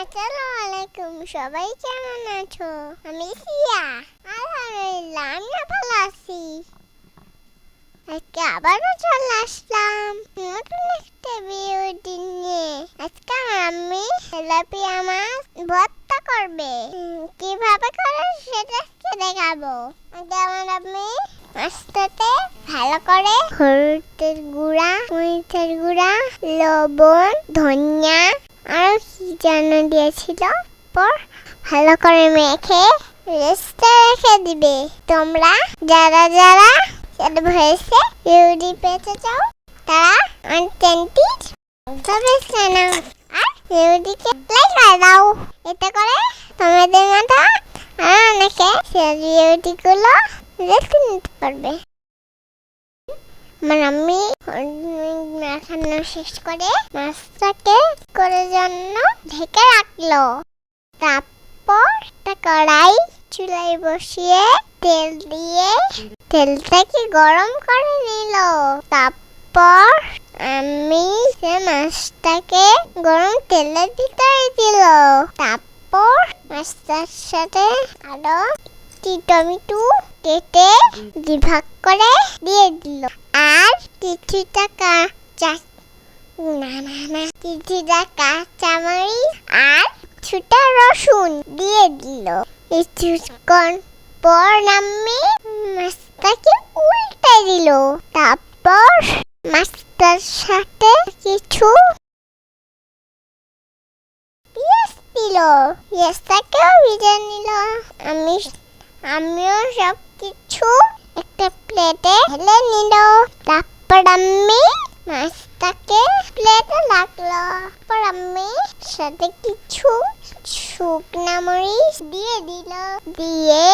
আসসালামু আলাইকুম, সবাই কেমন আছো? আমি সিয়া। আলহামদুলিল্লাহ, আমি ভালো আছি। আজকে আবারও চলে আসলাম নতুন একটা ভিডিও নিয়ে। আজকে আমি তেলাপিয়া মাছ ভর্তা করবে। কিভাবে করে সেটা দেখাবো। আমি মাছটাতে ভালো করে হলুদের গুঁড়া, মরিচের গুঁড়া, লবণ, ধনিয়া আর কি যেন দিয়েছিল, পর ভালো করে মেখে রেস্টে রেখে দিবে। তোমরা যারা যারা সেটা হয়েছে ইউডি পেতে চাও তারা চ্যানেলটি সাবস্ক্রাইব নাও আর ইউডিকে লাইক করে দাও। এতে করে তোমাদের মতো আর অনেকে ইউডিগুলো দেখে নিতে পারবে। আমি মাখানো শেষ করে মাছটাকে করে জন্য ঢেকে রাখলো। তারপর একটা কড়াই চুলায় বসিয়ে তেল দিয়ে তেলটাকে গরম করে নিল। তারপর আমি সে মাছটাকে গরম তেলের ভিতরে দিল। তারপর মাছটার সাথে আরো টমেটো কেটে দুভাগ করে দিয়ে দিল আর কিছুটা কাঁচামরিচ আর কিছুটা রসুন দিয়ে দিল। কিছুক্ষণ পর আমি মাছটাকে উল্টে দিল। তারপর মাছটার সাথে কিছু পেঁয়াজ দিল। পেঁয়াজটাকেও ভেজে নিল। আমিও সব কিছু একটা প্লেটে ঢেলে নিল। তারপর আমি মাছটাকে প্লেটে রাখলো। তারপর আমি সাথে কিছু শুকনা মরিচ দিয়ে দিল। দিয়ে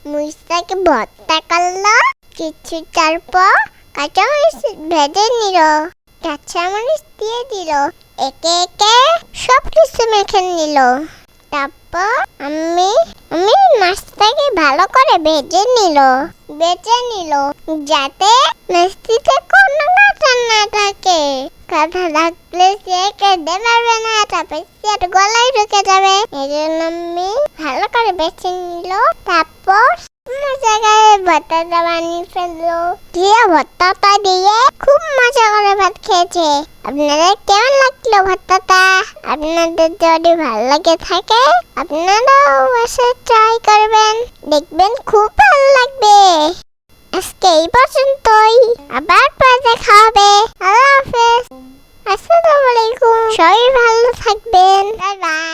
মরিচটাকে ভর্তা করলো। কিছু তারপর কাঁচামরিচ ভেজে নিল। কাঁচামরিচ দিয়ে দিল। একে একে সব কিছু মেখে নিল। তারপর আমি মাছটাকে ভালো করে ভেজে নিল যাতে মাছটিতে কোনো কাঁটা না থাকে। কাঁটা থাকলে সে খেতে পারবে না, তারপর সে গলায় ঢুকে যাবে। এই জন্য আমি ভালো করে বেছে নিল। তারপর জায়গায় ভর্তাটা বানিয়ে ফেললো। দিয়ে ভর্তাটা দিয়ে খুব মজা করে ভাত খেয়েছে। আপনাদের কেমন লাগলো ভর্তাটা? আপনাদের যদি ভালো লাগে থাকে আপনারাও অবশ্যই ট্রাই করবেন, দেখবেন খুব ভালো লাগবে। আজকে এই পর্যন্তই, আবার পরে দেখা হবে। আল্লাহ হাফেজ। আসসালামু আলাইকুম, সবাই ভালো থাকবেন। Bye bye.